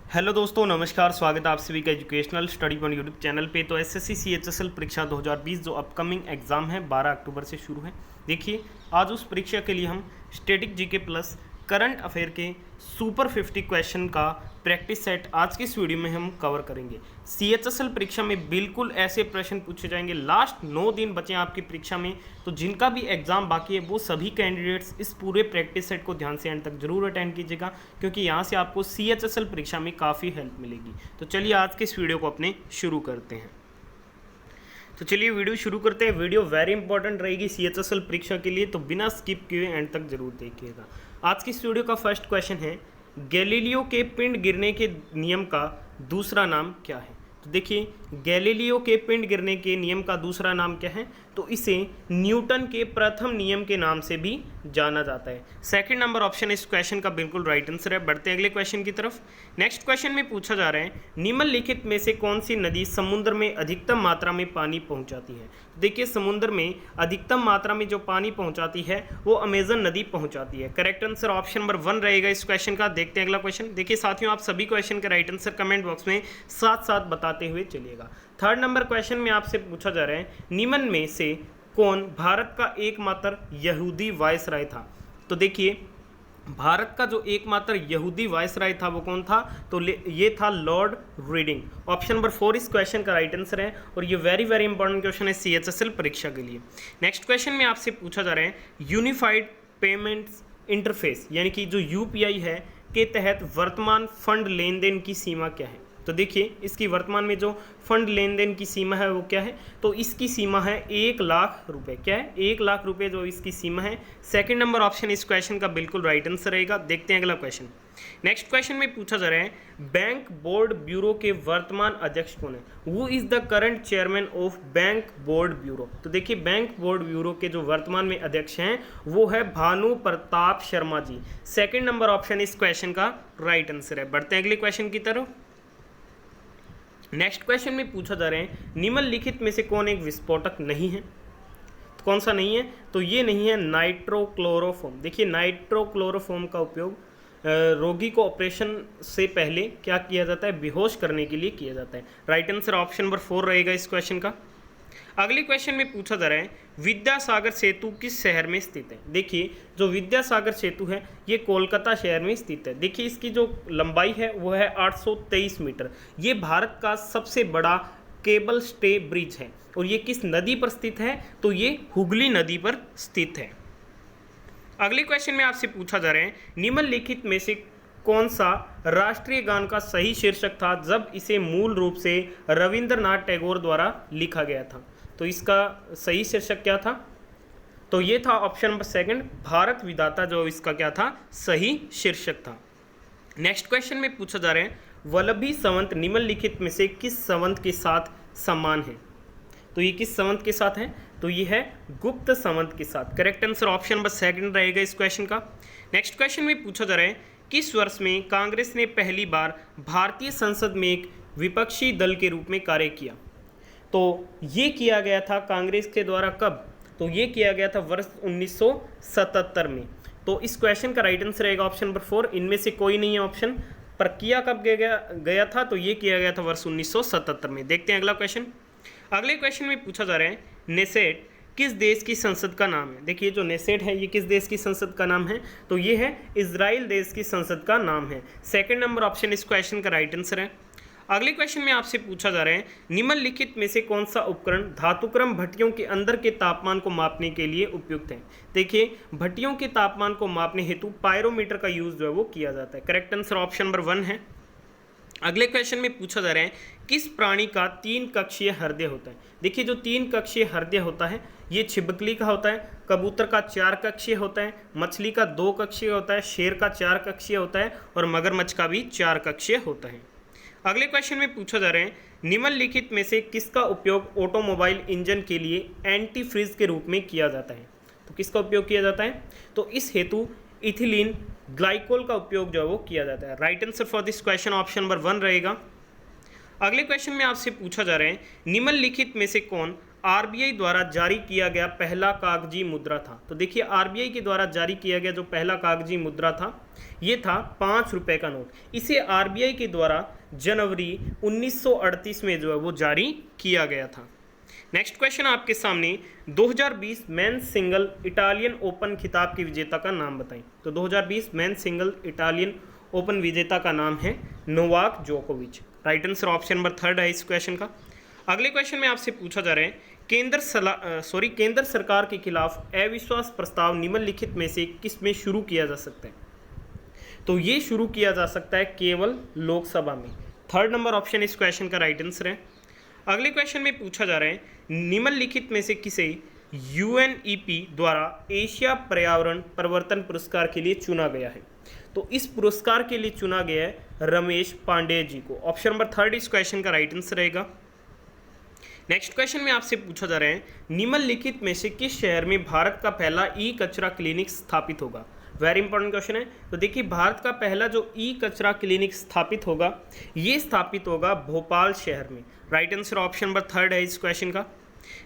Hello दोस्तों, नमस्कार। स्वागत है आप सभी का educational study point YouTube channel पे। तो एसएससी सीएचएसएल परीक्षा 2020 जो अपकमिंग एग्ज़ाम है 12 अक्टूबर से शुरू है। देखिए, आज उस परीक्षा के लिए हम static GK plus current affair के सुपर 50 क्वेश्चन का प्रैक्टिस सेट आज की इस वीडियो में हम कवर करेंगे। सीएचएसएल परीक्षा में बिल्कुल ऐसे प्रश्न पूछे जाएंगे। लास्ट 9 दिन बचे हैं आपकी परीक्षा में, तो जिनका भी एग्जाम बाकी है वो सभी कैंडिडेट्स इस पूरे प्रैक्टिस सेट को ध्यान से एंड तक जरूर अटेंड कीजिएगा, क्योंकि यहाँ से आपको सीएचएसएल परीक्षा में काफ़ी हेल्प मिलेगी। तो चलिए आज के इस वीडियो को अपने शुरू करते हैं। तो चलिए वीडियो शुरू करते हैं। वीडियो वेरी इंपॉर्टेंट रहेगी सीएचएसएल परीक्षा के लिए, तो बिना स्किप किए एंड तक जरूर देखिएगा। आज की इस वीडियो का फर्स्ट क्वेश्चन है, गैलीलियो के पिंड गिरने के नियम का दूसरा नाम क्या है? तो देखिए, गैलीलियो के पिंड गिरने के नियम का दूसरा नाम क्या है? तो इसे न्यूटन के प्रथम नियम के नाम से भी जाना जाता है। सेकंड नंबर ऑप्शन इस क्वेश्चन का बिल्कुल राइट आंसर है। बढ़ते हैं अगले क्वेश्चन की तरफ। नेक्स्ट क्वेश्चन में पूछा जा रहा है, निम्नलिखित में से कौन सी नदी समुद्र में अधिकतम मात्रा में पानी पहुंचाती है? देखिए, समुद्र में अधिकतम मात्रा में जो पानी पहुंचाती है वो अमेजन नदी पहुंचाती है। करेक्ट आंसर ऑप्शन नंबर 1 रहेगा इस क्वेश्चन का। देखते हैं अगला क्वेश्चन। देखिए साथियों, आप सभी क्वेश्चन के राइट आंसर कमेंट बॉक्स में साथ साथ बताते हुए चलिएगा। थर्ड नंबर क्वेश्चन में आपसे पूछा जा रहा है, निम्न में से कौन भारत का एकमात्र यहूदी वायसराय था? तो देखिए, भारत का जो एकमात्र यहूदी वायसराय था वो कौन था? तो ये था लॉर्ड रीडिंग। ऑप्शन नंबर 4 इस क्वेश्चन का राइट आंसर है, और ये वेरी वेरी इंपॉर्टेंट क्वेश्चन है सीएचएसएल परीक्षा के लिए। नेक्स्ट क्वेश्चन में आपसे पूछा जा रहा है, यूनिफाइड पेमेंट्स इंटरफेस यानी कि जो यूपीआई है के तहत वर्तमान फंड लेन देन की सीमा क्या है? तो देखिए, इसकी वर्तमान में जो फंड लेन देन की सीमा है वो क्या है? तो इसकी सीमा है 1 लाख रुपए। क्या है? 1 लाख रुपए जो इसकी सीमा है। सेकंड नंबर ऑप्शन इस क्वेश्चन का बिल्कुल राइट आंसर रहेगा। देखते हैं अगला क्वेश्चन। नेक्स्ट क्वेश्चन में पूछा जा रहा है, बैंक बोर्ड ब्यूरो के वर्तमान अध्यक्ष कौन है? वो is the current chairman of bank board bureau. तो देखिए, बैंक बोर्ड ब्यूरो के जो वर्तमान में अध्यक्ष हैं वो है Bhanu Pratap Sharma ji. Second number option इस क्वेश्चन का राइट आंसर है। बढ़ते हैं अगले क्वेश्चन की तरफ। नेक्स्ट क्वेश्चन में पूछा जा रहा है, निम्नलिखित में से कौन एक विस्फोटक नहीं है? तो कौन सा नहीं है? तो ये नहीं है नाइट्रोक्लोरोफॉर्म। देखिए, नाइट्रोक्लोरोफॉर्म का उपयोग रोगी को ऑपरेशन से पहले क्या किया जाता है? बेहोश करने के लिए किया जाता है। राइट आंसर ऑप्शन नंबर 4 रहेगा इस क्वेश्चन का। अगले क्वेश्चन में पूछा जा रहा है, विद्यासागर सेतु किस शहर में स्थित है? देखिए, जो विद्यासागर सेतु है ये कोलकाता शहर में स्थित है। देखिए, इसकी जो लंबाई है वो है 823 मीटर। ये भारत का सबसे बड़ा केबल स्टे ब्रिज है, और ये किस नदी पर स्थित है? तो ये हुगली नदी पर स्थित है। अगले क्वेश्चन में आपसे पूछा जा रहा है, निम्नलिखित में से कौन सा राष्ट्रीय गान का सही शीर्षक था जब इसे मूल रूप से रविंद्रनाथ टैगोर द्वारा लिखा गया था? तो इसका सही शीर्षक क्या था? तो ये था ऑप्शन नंबर 2 भारत विधाता, जो इसका क्या था? सही शीर्षक था। नेक्स्ट क्वेश्चन में पूछा जा रहा है, वल्लभी संवत निम्नलिखित में से किस संवत के साथ समान है? तो ये किस संवत के साथ है? तो ये है गुप्त संवत के साथ। करेक्ट आंसर ऑप्शन नंबर 2 रहेगा इस क्वेश्चन का। नेक्स्ट क्वेश्चन में पूछा जा रहा है, किस वर्ष में कांग्रेस ने पहली बार भारतीय संसद में एक विपक्षी दल के रूप में कार्य किया? तो ये किया गया था कांग्रेस के द्वारा कब? तो ये किया गया था वर्ष 1977 में। तो इस क्वेश्चन का राइट आंसर रहेगा ऑप्शन नंबर 4। इनमें से कोई नहीं है ऑप्शन, पर किया कब गया था? तो ये किया गया था वर्ष 1977 में। देखते हैं अगला क्वेश्चन। अगले क्वेश्चन में पूछा जा रहा है, नेसेट किस देश की संसद का नाम है? देखिए, जो नेसेट है ये किस देश की संसद का नाम है? तो ये है इजराइल देश की संसद का नाम है। सेकंड नंबर ऑप्शन इस क्वेश्चन का राइट आंसर है। अगले क्वेश्चन में आपसे पूछा जा रहा है, निम्नलिखित में से कौन सा उपकरण धातुक्रम भट्टियों के अंदर के तापमान को मापने के लिए उपयुक्त है? देखिए, भट्टियों के तापमान को मापने हेतु पायरोमीटर का यूज जो है वो किया जाता है। करेक्ट आंसर ऑप्शन नंबर 1 है। अगले क्वेश्चन में पूछा जा रहा है, किस प्राणी का 3 कक्षीय हृदय होता है? देखिए, जो 3 कक्षीय हृदय होता है ये छिपकली का होता है, कबूतर का 4 कक्षीय होता है, मछली का 2 कक्षीय होता है, शेर का 4 कक्षीय होता है, और मगरमच्छ का भी 4 कक्षीय होता है। अगले क्वेश्चन में पूछा जा रहा है, निम्नलिखित में से किसका उपयोग ऑटोमोबाइल इंजन के लिए एंटी फ्रीज के रूप में किया जाता है? तो किसका उपयोग किया जाता है? तो इस हेतु इथिलीन ग्लाइकोल का उपयोग जो है वो किया जाता है। Right answer for this question option number 1 रहेगा। अगले क्वेश्चन में आपसे पूछा जा रहा है, निम्नलिखित में से कौन आरबीआई द्वारा जारी किया गया पहला कागजी मुद्रा था? तो देखिए आरबीआई के द्वारा जारी किया गया जो पहला कागजी मुद्रा था ये था 5 रुपए का नोट। इसे आरबीआई के द्वारा जनवरी 1938 में जो है वो जारी किया गया था। नेक्स्ट क्वेश्चन आपके सामने, 2020 मेंस सिंगल इटालियन ओपन खिताब के विजेता का नाम बताएं। तो 2020 मेंस सिंगल इटालियन ओपन विजेता का नाम है नोवाक जोकोविच। राइट आंसर ऑप्शन नंबर 3 है इस क्वेश्चन का। अगले क्वेश्चन में आपसे पूछा जा रहा है, केंद्र सरकार के खिलाफ अविश्वास प्रस्ताव निम्नलिखित में से किस में शुरू किया जा सकता है? तो ये शुरू किया जा सकता है केवल लोकसभा में। 3rd नंबर ऑप्शन इस क्वेश्चन का राइट आंसर है। अगले क्वेश्चन में पूछा जा रहा है, निम्नलिखित में से किसे यूएनईपी द्वारा एशिया पर्यावरण परिवर्तन पुरस्कार के लिए चुना गया है? तो इस पुरस्कार के लिए चुना गया है रमेश पांडेय जी को। ऑप्शन नंबर 3 इस क्वेश्चन का राइट आंसर रहेगा। नेक्स्ट क्वेश्चन में आपसे पूछा जा रहा है, निम्नलिखित में से किस शहर में भारत का पहला ई कचरा क्लिनिक स्थापित होगा? वेरी इंपॉर्टेंट क्वेश्चन है। तो देखिए भारत का पहला जो ई कचरा क्लिनिक स्थापित होगा ये स्थापित होगा भोपाल शहर में। राइट आंसर ऑप्शन नंबर 3 है इस क्वेश्चन का।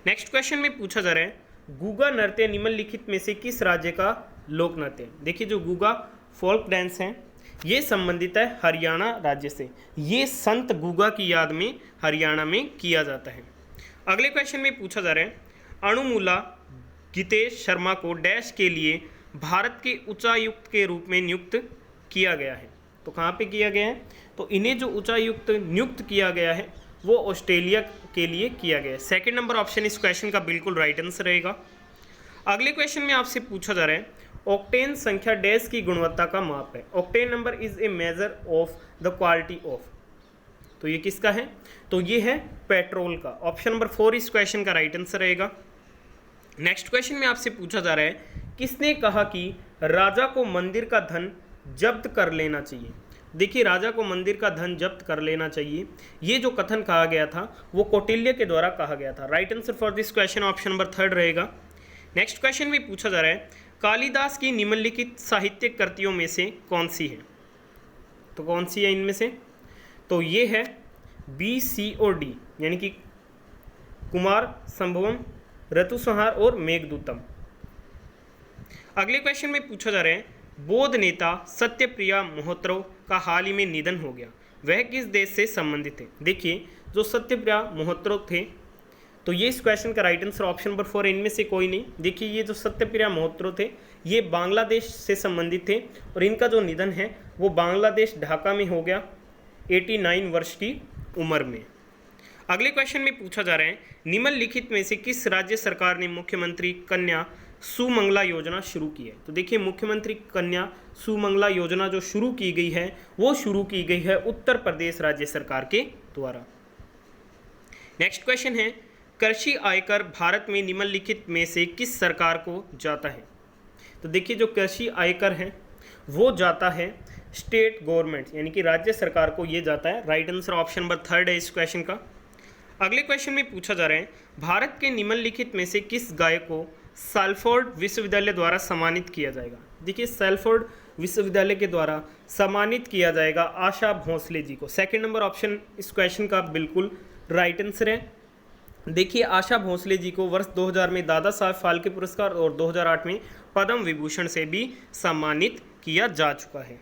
नेक्स्ट क्वेश्चन में पूछा जा रहा है, गुगा नृत्य निम्नलिखित में से किस राज्य का लोक नृत्य है? देखिए जो गुगा फोल्क डांस है ये संबंधित है हरियाणा राज्य से। ये संत गुगा की याद में हरियाणा में किया जाता है। अगले क्वेश्चन में पूछा जा रहा है, अणुमूला गितेश शर्मा को डैश के लिए भारत के उच्चायुक्त के रूप में नियुक्त किया गया है? तो कहाँ पे किया गया है? तो इन्हें जो उच्चायुक्त नियुक्त किया गया है वो ऑस्ट्रेलिया के लिए किया गया है। 2nd नंबर ऑप्शन इस क्वेश्चन का बिल्कुल राइट आंसर रहेगा। अगले क्वेश्चन में आपसे पूछा जा रहा है, ऑक्टेन संख्या डैश की गुणवत्ता का माप है? Octane number is a measure of the quality of. तो ये किसका है? तो ये है पेट्रोल का। ऑप्शन नंबर 4 इस क्वेश्चन का राइट आंसर रहेगा। नेक्स्ट क्वेश्चन में आपसे पूछा जा रहा है, किसने कहा कि राजा को मंदिर का धन जब्त कर लेना चाहिए? देखिए राजा को मंदिर का धन जब्त कर लेना चाहिए, ये जो कथन कहा गया था वो कौटिल्य के द्वारा कहा गया था। Right answer for this question option number 3 रहेगा। नेक्स्ट क्वेश्चन में पूछा जा रहा है, कालिदास की निम्नलिखित साहित्यिक कृतियों में से कौन सी है? तो कौन सी है इनमें से? तो ये है बी, सी और डी, यानी कि कुमार संभवम, ऋतुसंहार और मेघदूतम। अगले क्वेश्चन में पूछा जा रहा है, बौद्ध नेता सत्यप्रिया महोत्सव का हाल ही में निधन हो गया, वह किस देश से संबंधित है? देखिए जो सत्यप्रिया महोत्सव थे तो ये इस क्वेश्चन का राइट आंसर ऑप्शन नंबर 4 इनमें से कोई नहीं। देखिए ये जो सत्यप्रिया महोत्सव थे ये बांग्लादेश से संबंधित थे और इनका जो निधन है वो बांग्लादेश ढाका में हो गया 89 वर्ष की उम्र में। अगले क्वेश्चन में पूछा जा रहा है, निम्नलिखित में से किस राज्य सरकार ने मुख्यमंत्री कन्या सुमंगला योजना शुरू की है? तो देखिए मुख्यमंत्री कन्या सुमंगला योजना जो शुरू की गई है वो शुरू की गई है उत्तर प्रदेश राज्य सरकार के द्वारा। नेक्स्ट क्वेश्चन है, कृषि आयकर भारत में निम्नलिखित में से किस सरकार को जाता है? तो देखिए जो कृषि आयकर है वो जाता है स्टेट गवर्नमेंट यानी कि राज्य सरकार को ये जाता है। राइट आंसर ऑप्शन नंबर 3 है इस क्वेश्चन का। अगले क्वेश्चन में पूछा जा रहा है, भारत के निम्नलिखित में से किस गायक को सैलफोर्ड विश्वविद्यालय द्वारा सम्मानित किया जाएगा? देखिए सैलफोर्ड विश्वविद्यालय के द्वारा सम्मानित किया जाएगा आशा भोसले जी को। 2nd नंबर ऑप्शन इस क्वेश्चन का बिल्कुल राइट आंसर है। देखिए आशा भोसले जी को वर्ष 2000 में दादा साहब फाल्के पुरस्कार और 2008 में पद्म विभूषण से भी सम्मानित किया जा चुका है।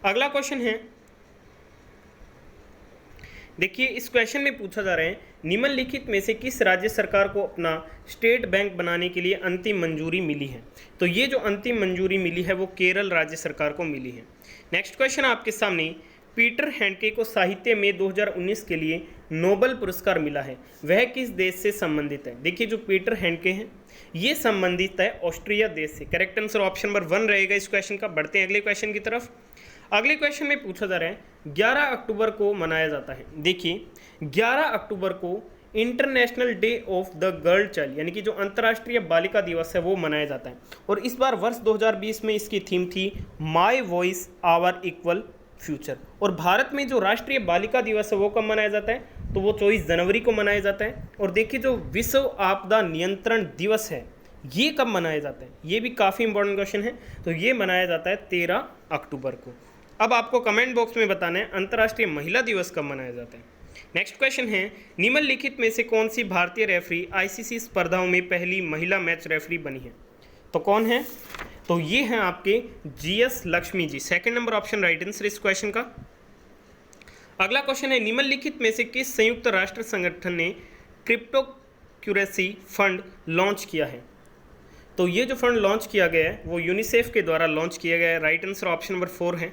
अगला क्वेश्चन है, देखिए इस क्वेश्चन में पूछा जा रहा है, निम्नलिखित में से किस राज्य सरकार को अपना स्टेट बैंक बनाने के लिए अंतिम मंजूरी मिली है? तो ये जो अंतिम मंजूरी मिली है वो केरल राज्य सरकार को मिली है। नेक्स्ट क्वेश्चन आपके सामने, पीटर हैंडके को साहित्य में 2019 के लिए नोबेल पुरस्कार मिला है, वह किस देश से संबंधित है? देखिए जो पीटर हैंडके हैं ये संबंधित है ऑस्ट्रिया देश से। करेक्ट आंसर ऑप्शन नंबर 1 रहेगा इस क्वेश्चन का। बढ़ते हैं अगले क्वेश्चन की तरफ। अगले क्वेश्चन में पूछा जा रहा है, 11 अक्टूबर को मनाया जाता है। देखिए 11 अक्टूबर को international day of the girl child यानी कि जो अंतर्राष्ट्रीय बालिका दिवस है वो मनाया जाता है और इस बार वर्ष 2020 में इसकी थीम थी my voice our equal future. और भारत में जो राष्ट्रीय बालिका दिवस है वो कब मनाया जाता है? तो वो 24 जनवरी को मनाया जाता है। और देखिए जो विश्व आपदा नियंत्रण दिवस है ये कब मनाया जाता है? ये भी काफ़ी इंपॉर्टेंट क्वेश्चन है। तो ये मनाया जाता है 13 अक्टूबर को। अब आपको कमेंट बॉक्स में बताना है अंतर्राष्ट्रीय महिला दिवस कब मनाया जाता है। नेक्स्ट क्वेश्चन है, निम्नलिखित में से कौन सी भारतीय रेफरी आईसीसी स्पर्धाओं में पहली महिला मैच रेफरी बनी है? तो कौन है? तो ये हैं आपके GS Lakshmi ji. Second number option right answer इस क्वेश्चन का। अगला क्वेश्चन है, निम्नलिखित में से किस संयुक्त राष्ट्र संगठन ने क्रिप्टो क्यूरेसी फंड लॉन्च किया है? तो ये जो फंड लॉन्च किया गया है वो यूनिसेफ के द्वारा लॉन्च किया गया है। राइट आंसर ऑप्शन नंबर 4 है।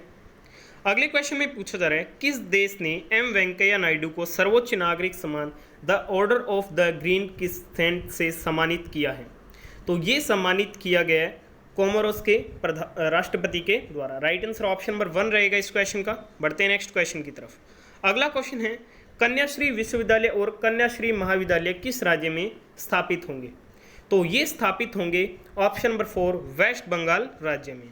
अगले क्वेश्चन में पूछा जा रहा है, किस देश ने एम वेंकैया नायडू को सर्वोच्च नागरिक सम्मान the order of the green crescent से सम्मानित किया है? तो ये सम्मानित किया गया है कोमोरोस के राष्ट्रपति के द्वारा। राइट आंसर ऑप्शन नंबर 1 रहेगा इस क्वेश्चन का। बढ़ते हैं नेक्स्ट क्वेश्चन की तरफ। अगला क्वेश्चन है, कन्याश्री विश्वविद्यालय और कन्याश्री महाविद्यालय किस राज्य में स्थापित होंगे? तो ये स्थापित होंगे ऑप्शन नंबर 4 वेस्ट बंगाल राज्य में।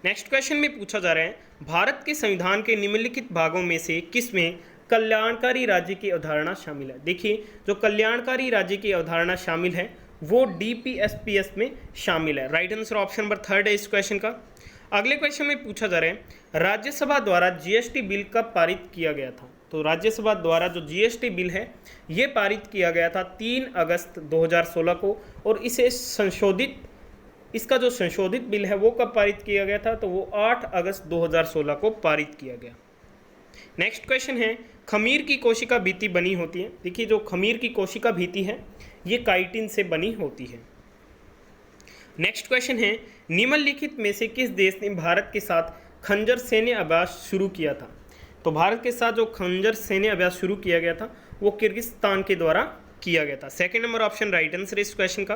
नेक्स्ट क्वेश्चन में पूछा जा रहा है, भारत के संविधान के निम्नलिखित भागों में से किसमें कल्याणकारी राज्य की अवधारणा शामिल है? देखिए, जो कल्याणकारी राज्य की अवधारणा शामिल है वो डीपीएसपीएस में शामिल है। राइट आंसर ऑप्शन नंबर 3 है इस क्वेश्चन का। अगले क्वेश्चन में पूछा जा रहा है, राज्यसभा द्वारा जीएसटी बिल कब पारित किया गया था? तो राज्यसभा द्वारा जो जीएसटी बिल है ये पारित किया गया था 3 अगस्त 2016 को, और इसका जो संशोधित बिल है वो कब पारित किया गया था? तो वो 8 अगस्त 2016 को पारित किया गया। नेक्स्ट क्वेश्चन है, खमीर की कोशिका भित्ति बनी होती है। देखिए, जो खमीर की कोशिका भित्ति है ये काइटिन से बनी होती है। नेक्स्ट क्वेश्चन है, निम्नलिखित में से किस देश ने भारत के साथ खंजर सैन्य अभ्यास शुरू किया था? तो भारत के साथ जो खंजर सैन्य अभ्यास शुरू किया गया था वो किर्गिस्तान के द्वारा किया गया था। Second number option right answer इस क्वेश्चन का।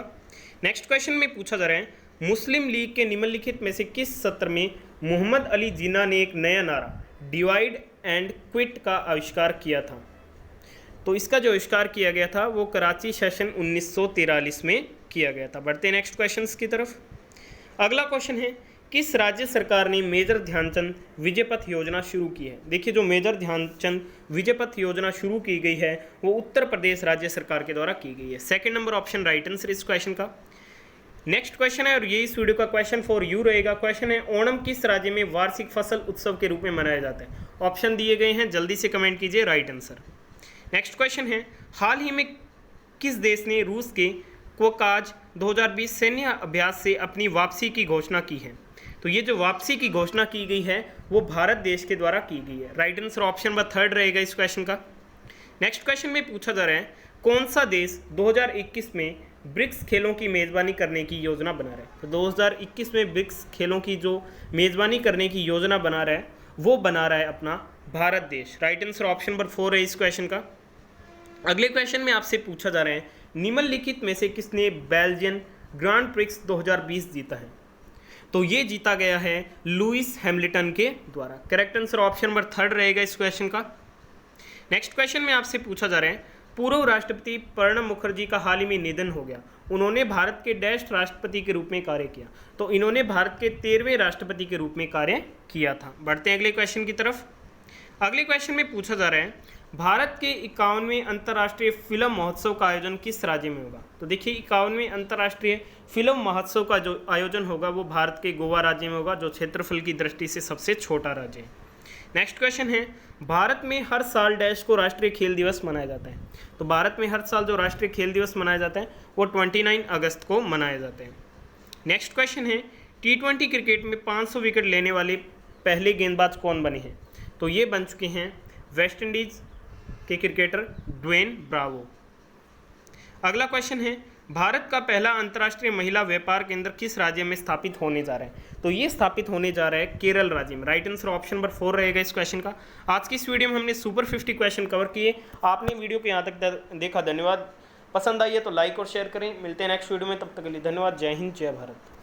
नेक्स्ट क्वेश्चन में पूछा जा रहा है, मुस्लिम लीग के निम्नलिखित में से किस सत्र में मोहम्मद अली जिन्ना ने एक नया नारा डिवाइड एंड क्विट का आविष्कार किया था? तो इसका जो आविष्कार किया गया था वो कराची सेशन 1943 में किया गया था। बढ़ते हैं नेक्स्ट क्वेश्चन की तरफ। अगला क्वेश्चन है, किस राज्य सरकार ने मेजर ध्यानचंद विजय पथ योजना शुरू की है? देखिए, जो मेजर ध्यानचंद विजय पथ योजना शुरू की गई है वो उत्तर प्रदेश राज्य सरकार के द्वारा की गई है। Second number option right answer इस क्वेश्चन का। नेक्स्ट क्वेश्चन है, और ये इस वीडियो का क्वेश्चन फॉर यू रहेगा। क्वेश्चन है, ओणम किस राज्य में वार्षिक फसल उत्सव के रूप में मनाया जाता है? ऑप्शन दिए गए हैं, जल्दी से कमेंट कीजिए राइट आंसर। नेक्स्ट क्वेश्चन है, हाल ही में किस देश ने रूस के क्वकाज 2020 सैन्य अभ्यास से अपनी वापसी की घोषणा की है? तो ये जो वापसी की घोषणा की गई है वो भारत देश के द्वारा की गई है। राइट आंसर ऑप्शन नंबर 3 रहेगा इस क्वेश्चन का। नेक्स्ट क्वेश्चन में पूछा जा रहा है, कौन सा देश 2021 में ब्रिक्स खेलों की मेज़बानी करने की योजना बना रहा है? तो 2021 में ब्रिक्स खेलों की जो मेज़बानी करने की योजना बना रहा है वो बना रहा है अपना भारत देश। राइट आंसर ऑप्शन नंबर 4 है इस क्वेश्चन का। अगले क्वेश्चन में आपसे पूछा जा रहा है, निम्नलिखित में से किसने बेल्जियन ग्रांड प्रिक्स 2020 जीता है? तो ये जीता गया है लुइस हैमिल्टन के द्वारा। करेक्ट आंसर ऑप्शन नंबर 3 रहेगा इस क्वेश्चन का। नेक्स्ट क्वेश्चन में आपसे पूछा जा रहा है, पूर्व राष्ट्रपति प्रणब मुखर्जी का हाल ही में निधन हो गया, उन्होंने भारत के डैश राष्ट्रपति के रूप में कार्य किया? तो इन्होंने भारत के 13वें राष्ट्रपति के रूप में कार्य किया था। बढ़ते हैं अगले क्वेश्चन की तरफ। अगले क्वेश्चन में पूछा जा रहा है, भारत के 51वें अंतर्राष्ट्रीय फिल्म महोत्सव का आयोजन किस राज्य में होगा? तो देखिए, 51वें अंतर्राष्ट्रीय फिल्म महोत्सव का जो आयोजन होगा वो भारत के गोवा राज्य में होगा, जो क्षेत्रफल की दृष्टि से सबसे छोटा राज्य है। नेक्स्ट क्वेश्चन है, भारत में हर साल डैश को राष्ट्रीय खेल दिवस मनाया जाता है? तो भारत में हर साल जो राष्ट्रीय खेल दिवस मनाया जाता है वो 29 अगस्त को मनाए जाते हैं। नेक्स्ट क्वेश्चन है, T20 क्रिकेट में 500 विकेट लेने वाले पहले गेंदबाज कौन बने हैं? तो ये बन चुके हैं वेस्ट इंडीज़ के क्रिकेटर ड्वेन ब्रावो। अगला क्वेश्चन है, भारत का पहला अंतर्राष्ट्रीय महिला व्यापार केंद्र किस राज्य में स्थापित होने जा रहा है? तो ये स्थापित होने जा रहा है केरल राज्य में। राइट आंसर ऑप्शन नंबर 4 रहेगा इस क्वेश्चन का। आज की इस वीडियो में हमने सुपर 50 क्वेश्चन कवर किए। आपने वीडियो को यहाँ तक देखा, धन्यवाद। पसंद आई है तो लाइक और शेयर करें। मिलते हैं नेक्स्ट वीडियो में, तब तक के लिए धन्यवाद। जय हिंद, जय भारत।